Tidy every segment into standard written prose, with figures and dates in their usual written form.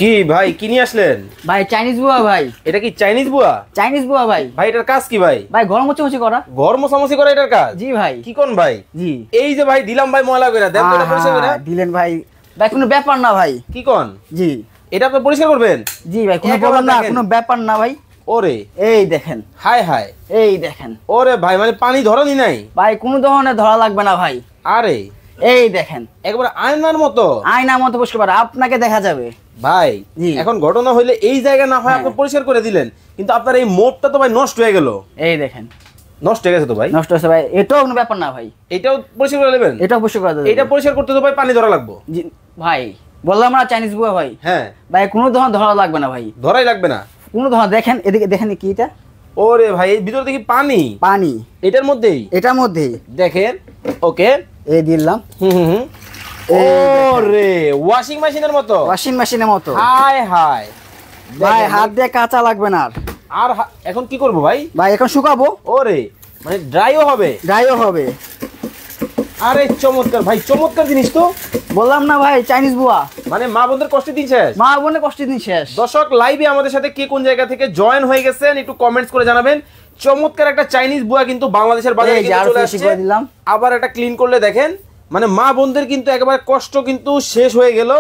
কি ভাই কি নিয়ে আসলেন? ভাই চাইনিজ বুয়া ভাই। এটা কি চাইনিজ বুয়া? চাইনিজ বুয়া ভাই। ভাই এটার কাজ কি ভাই? ভাই ঘর মোছামুছি করা। ঘর মোছামুছি করা এটার কাজ? জি ভাই। কি কোন ভাই? জি এই যে ভাই দিলাম ভাই ময়লা কইরা দেন তো এটা পরিষ্কার কইরা দিলেন ভাই। ভাই কোনো ব্যাপার না ভাই। কি কোন? জি এটা আপনি পরিষ্কার করবেন? জি ভাই কোনো প্রবলেম না, কোনো ব্যাপার না ভাই। ওরে এই দেখেন, হায় হায় এই দেখেন। ওরে ভাই মানে পানি ধরনি নাই ভাই কোনো ধরনের ধরা লাগবে না ভাই। আরে এই দেখেন একবার আয়নার মতো, আয়নার মতো পরিষ্কার করা, আপনাকে দেখা যাবে ভাই। এখন ঘটনা হইলে এই জায়গা না হয় আপনি পরিষ্কার করে দিলেন, কিন্তু আপনার এই মোটটা তো ভাই নষ্ট হয়ে গেল। এই দেখেন নষ্ট হয়ে গেছে তো ভাই। নষ্ট হয়েছে ভাই, এটাও কোনো ব্যাপার না ভাই। এটাও পরিষ্কার করে নেবেন? এটাও পরিষ্কার করে দেবেন। এটা পরিষ্কার করতে তো ভাই পানি ধরা লাগবে। জি ভাই বললাম না চাইনিজ বুয়া ভাই। হ্যাঁ ভাই কোনো ধরনের ধরা লাগবে না ভাই। ধরাই লাগবে না কোনো ধরনের, দেখেন এদিকে দেখেন কি এটা। ওরে ভাই এর ভিতরে দেখি পানি। পানি এটার মধ্যেই? এটার মধ্যেই দেখেন। ওকে এই দিলাম। ওরে ওয়াশিং মেশিনের মতো। ওয়াশিং মেশিনের মতো। হায় হায় ভাই হাত দিয়ে কাঁচা লাগবে না। আর এখন কি করব ভাই? ভাই এখন শুকাবো। ওরে মানে ড্রাইও হবে? ড্রাইও হবে। আরে চমৎকার ভাই, চমৎকার জিনিস তো। বললাম না ভাই চাইনিজ বুয়া মানে মা বোনদের কষ্ট দিন শেষ। মা বোনের কষ্ট দিন শেষ। দর্শক লাইভে আমাদের সাথে কে কোন জায়গা থেকে জয়েন হয়ে গেছেন একটু কমেন্টস করে জানাবেন। চমৎকার একটা চাইনিজ বুয়া কিন্তু বাংলাদেশের বাজারে কিন্তু চলে আসছে। আবার এটা ক্লিন করলে দেখেন মানে মা বোনদের কিন্তু একেবারে কষ্ট কিন্তু শেষ হয়ে গেল।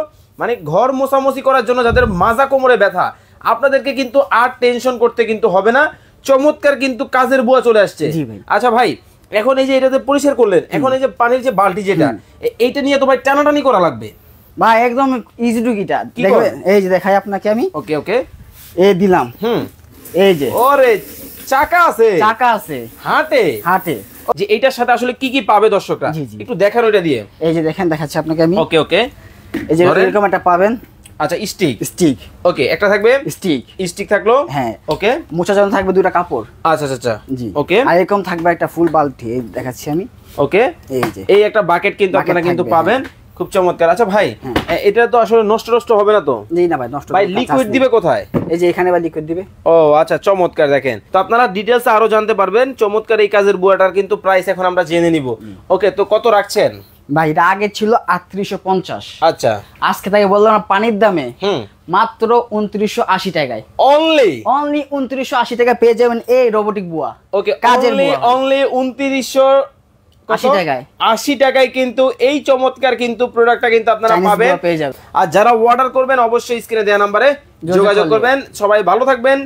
মানে ঘর মোছামুছি করার জন্য যাদের মাজা কোমরে ব্যথা, আপনাদেরকে কিন্তু আর টেনশন করতে কিন্তু হবে না। চমৎকার কিন্তু কাজের বুয়া চলে আসছে। আচ্ছা ভাই এখন এই যে এটাতে পরিষ্কার করলেন, এখন এই যে পানির যে বালতি যেটা এইটা নিয়ে তো ভাই টানাটানি করা লাগবে ভাই। একদম ইজি টু গিটা দেখবেন। এই যে দেখাই আপনাকে আমি। ওকে ওকে এই দিলাম। এই যে ওরে চাকা আছে, চাকা আছে, হাটে হাটে। যে এইটার সাথে আসলে কি কি পাবে দর্শকরা একটু দেখান ওইটা দিয়ে। এই যে দেখেন দেখাচ্ছি আপনাকে আমি। ওকে ওকে এই যে এরকম একটা পাবেন। আচ্ছা স্টিক, স্টিক ওকে একটা থাকবে। স্টিক স্টিক থাকলো। হ্যাঁ ওকে। মোছার জন্য থাকবে দুটো কাপড়। আচ্ছা আচ্ছা আচ্ছা জি ওকে। আর এরকম থাকবে একটা ফুল বালতি। এই দেখাচ্ছি আমি। ওকে এই যে এই একটা বাকেট কিন্তু আপনারা কিন্তু পাবেন। খুব চমৎকার। আচ্ছা ভাই এটা তো আসলে নষ্ট নষ্ট হবে না তো? না ভাই নষ্ট। ভাই লিকুইড দিবে কোথায়? এই যে এখানে ভাই লিকুইড দিবে। ও আচ্ছা চমৎকার। দেখেন তো আপনারা ডিটেইলস আরো জানতে পারবেন। চমৎকার এই কাজের বুয়াটার কিন্তু প্রাইস এখন আমরা জেনে নিব। ওকে তো কত রাখছেন ভাই? এটা আগে ছিল 3850। আচ্ছা আজকে তাকে বললাম না পানির দামে মাত্র 2980 টাকায়। অনলি 2980 টাকা পেয়ে যাবেন এই রোবোটিক বুয়া। ওকে কাজের বুয়া অনলি 2980 টাকায়। 80 টাকায় কিন্তু এই চমৎকার কিন্তু প্রোডাক্টটা কিন্তু আপনারা পাবেন। আর যারা অর্ডার করবেন অবশ্যই স্ক্রিনে দেওয়া নম্বরে যোগাযোগ করবেন। সবাই ভালো থাকবেন।